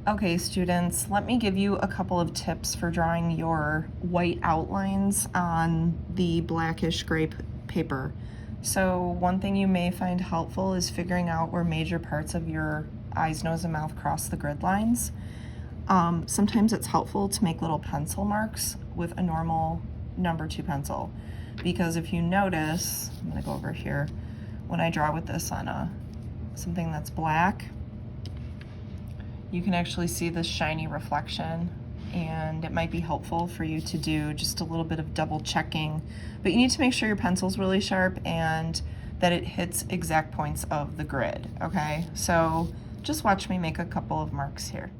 Okay, students, let me give you a couple of tips for drawing your white outlines on the blackish gray paper. So one thing you may find helpful is figuring out where major parts of your eyes, nose, and mouth cross the grid lines. Sometimes it's helpful to make little pencil marks with a normal number 2 pencil, because if you notice, I'm gonna go over here, when I draw with this on something that's black, you can actually see this shiny reflection, and it might be helpful for you to do just a little bit of double checking, but you need to make sure your pencil's really sharp and that it hits exact points of the grid, okay? So just watch me make a couple of marks here.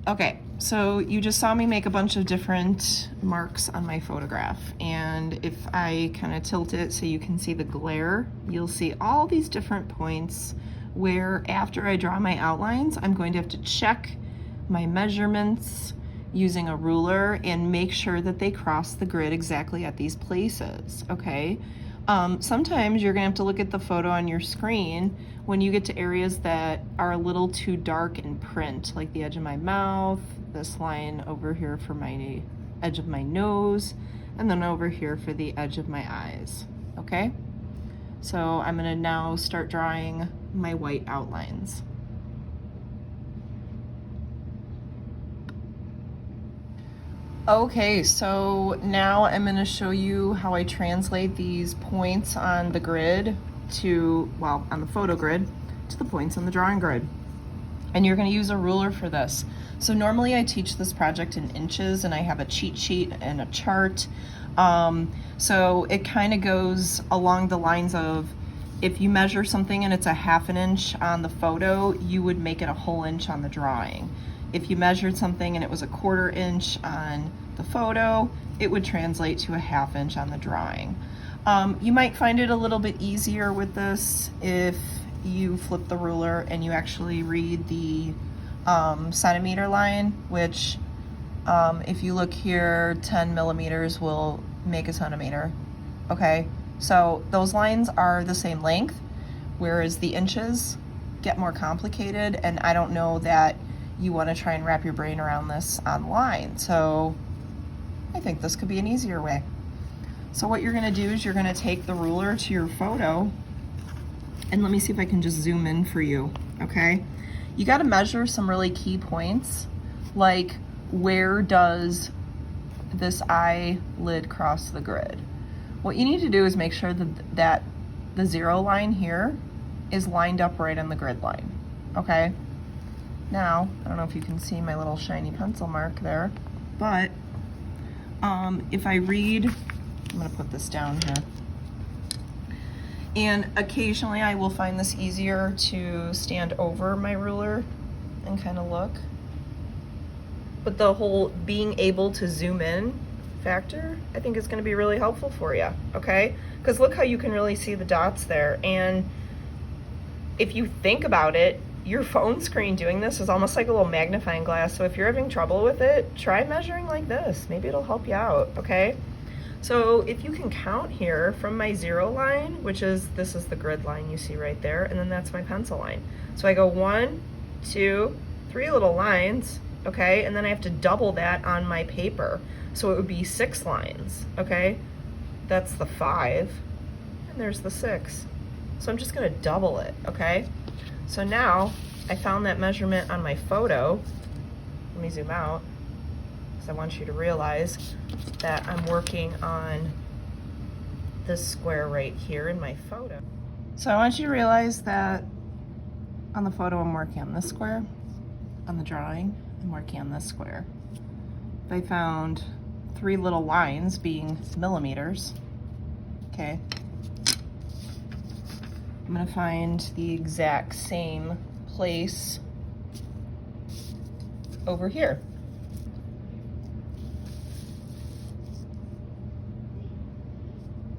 Okay, so you just saw me make a bunch of different marks on my photograph, and if I kind of tilt it so you can see the glare, you'll see all these different points where after I draw my outlines, I'm going to have to check my measurements using a ruler and make sure that they cross the grid exactly at these places, okay? Sometimes you're gonna have to look at the photo on your screen when you get to areas that are a little too dark in print, like the edge of my mouth, this line over here for my edge of my nose, and then over here for the edge of my eyes, okay? So I'm gonna now start drawing my white outlines. Okay, so now I'm going to show you how I translate these points on the grid to, well, on the photo grid, to the points on the drawing grid. And you're going to use a ruler for this. So normally I teach this project in inches, and I have a cheat sheet and a chart. So it kind of goes along the lines of, if you measure something and it's a 1/2 inch on the photo, you would make it a whole inch on the drawing. If you measured something and it was a 1/4 inch on the photo, it would translate to a 1/2 inch on the drawing. You might find it a little bit easier with this if you flip the ruler and you actually read the centimeter line, which if you look here, 10 millimeters will make a centimeter, okay? So those lines are the same length, whereas the inches get more complicated, and I don't know that you want to try and wrap your brain around this online. So I think this could be an easier way. So what you're going to do is you're going to take the ruler to your photo, and let me see if I can just zoom in for you, okay? You got to measure some really key points, like where does this eyelid cross the grid? What you need to do is make sure that the 0 line here is lined up right on the grid line, okay? Now, I don't know if you can see my little shiny pencil mark there, but if I read, I'm gonna put this down here. And occasionally I will find this easier to stand over my ruler and kind of look. But the whole being able to zoom in factor, I think is gonna be really helpful for you, okay? Because look how you can really see the dots there. And if you think about it, your phone screen doing this is almost like a little magnifying glass. So if you're having trouble with it, try measuring like this. Maybe it'll help you out, okay? So if you can count here from my 0 line, which is, this is the grid line you see right there, and then that's my pencil line. So I go 1, 2, 3 little lines, okay? And then I have to double that on my paper. So it would be 6 lines, okay? That's the 5, and there's the 6. So I'm just gonna double it, okay? So now I found that measurement on my photo. Let me zoom out, because I want you to realize that I'm working on this square right here in my photo. So I want you to realize that on the photo I'm working on this square, on the drawing I'm working on this square. I found 3 little lines being millimeters, okay? I'm gonna find the exact same place over here.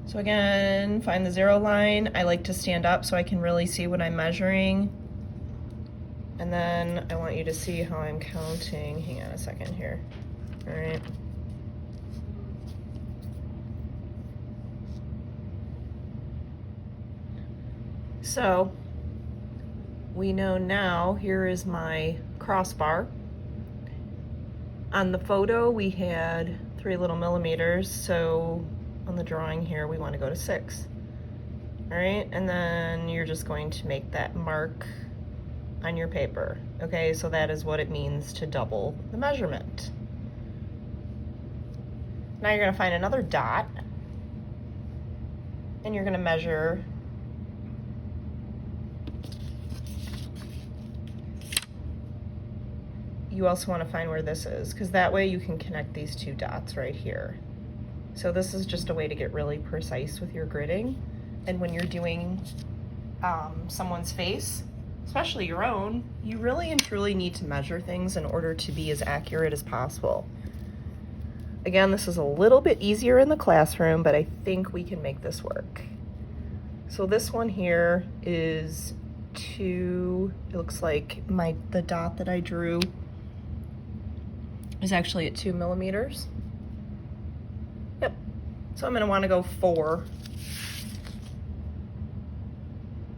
So again, find the 0 line. I like to stand up so I can really see what I'm measuring. And then I want you to see how I'm counting. Hang on a second here. All right. So we know now, here is my crossbar. On the photo, we had 3 little millimeters, so on the drawing here, we want to go to 6. All right, and then you're just going to make that mark on your paper. Okay, so that is what it means to double the measurement. Now you're gonna find another dot, and you're gonna measure you also want to find where this is, because that way you can connect these 2 dots right here. So this is just a way to get really precise with your gridding. And when you're doing someone's face, especially your own, you really and truly need to measure things in order to be as accurate as possible. Again, this is a little bit easier in the classroom, but I think we can make this work. So this one here is 2, it looks like the dot that I drew is actually at 2 millimeters. Yep. So I'm gonna wanna go 4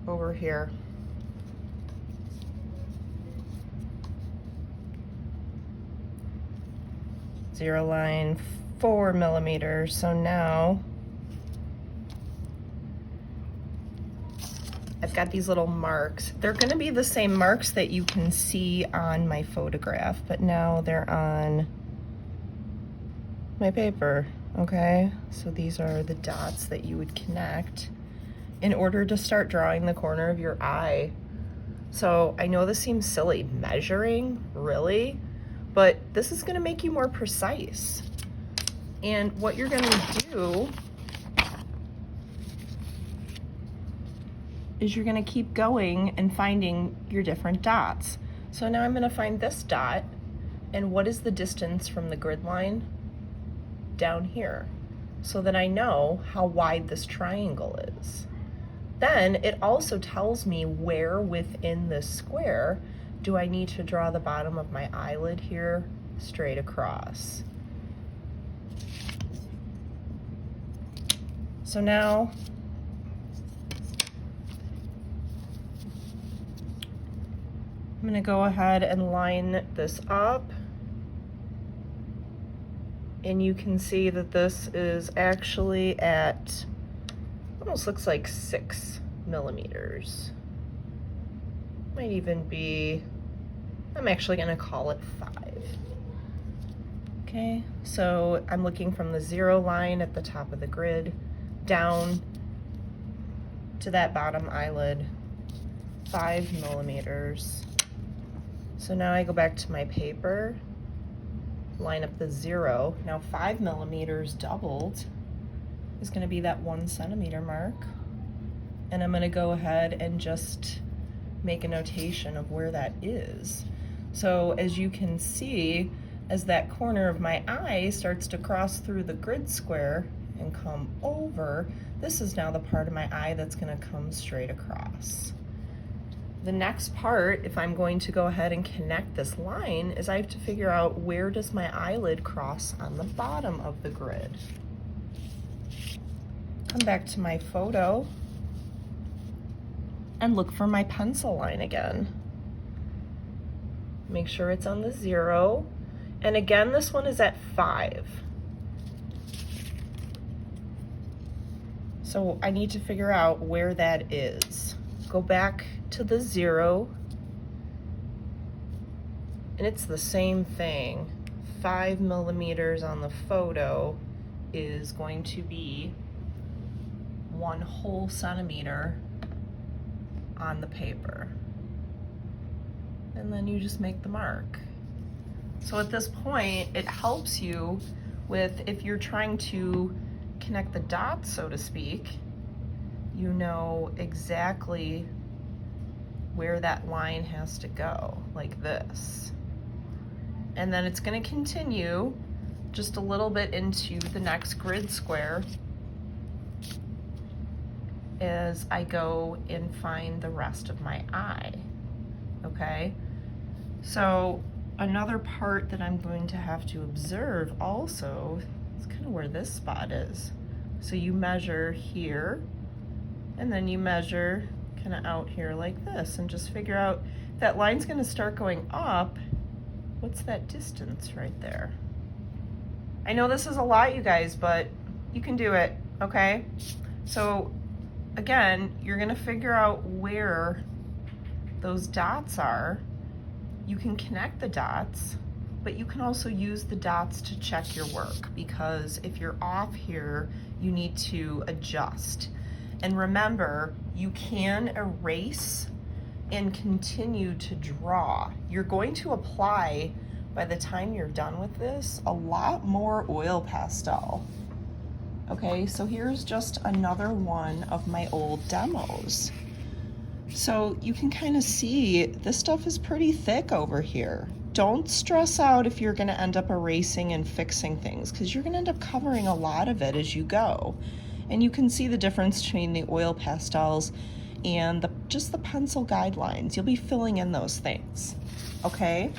over here. Zero line, 4 millimeters. So now I've got these little marks. They're gonna be the same marks that you can see on my photograph, but now they're on my paper, okay? So these are the dots that you would connect in order to start drawing the corner of your eye. So I know this seems silly, measuring, really, but this is gonna make you more precise. And what you're gonna do is you're gonna keep going and finding your different dots. So now I'm gonna find this dot, and what is the distance from the grid line down here, so that I know how wide this triangle is. Then it also tells me where within this square do I need to draw the bottom of my eyelid here straight across. So now I'm gonna go ahead and line this up, and you can see that this is actually at, almost looks like 6 millimeters. Might even be, I'm actually gonna call it 5. Okay, so I'm looking from the 0 line at the top of the grid down to that bottom eyelid, 5 millimeters. So now I go back to my paper, line up the 0. Now 5 millimeters doubled is gonna be that 1 centimeter mark. And I'm gonna go ahead and just make a notation of where that is. So as you can see, as that corner of my eye starts to cross through the grid square and come over, this is now the part of my eye that's gonna come straight across. The next part, if I'm going to go ahead and connect this line, is I have to figure out where does my eyelid cross on the bottom of the grid. Come back to my photo and look for my pencil line again. Make sure it's on the 0. And again, this one is at 5. So I need to figure out where that is. Go back to the 0, and it's the same thing. 5 millimeters on the photo is going to be 1 whole centimeter on the paper. And then you just make the mark. So at this point, it helps you with, if you're trying to connect the dots, so to speak, you know exactly where that line has to go, like this. And then it's gonna continue just a little bit into the next grid square as I go and find the rest of my eye, okay? So another part that I'm going to have to observe also is kind of where this spot is. So you measure here, and then you measure kind of out here like this, and just figure out that line's going to start going up. What's that distance right there? I know this is a lot, you guys, but you can do it, okay? So again, you're going to figure out where those dots are. You can connect the dots, but you can also use the dots to check your work, because if you're off here, you need to adjust. And remember, you can erase and continue to draw. You're going to apply, by the time you're done with this, a lot more oil pastel. Okay, so here's just another one of my old demos. So you can kind of see this stuff is pretty thick over here. Don't stress out if you're going to end up erasing and fixing things, because you're going to end up covering a lot of it as you go. And you can see the difference between the oil pastels and just the pencil guidelines. You'll be filling in those things, okay?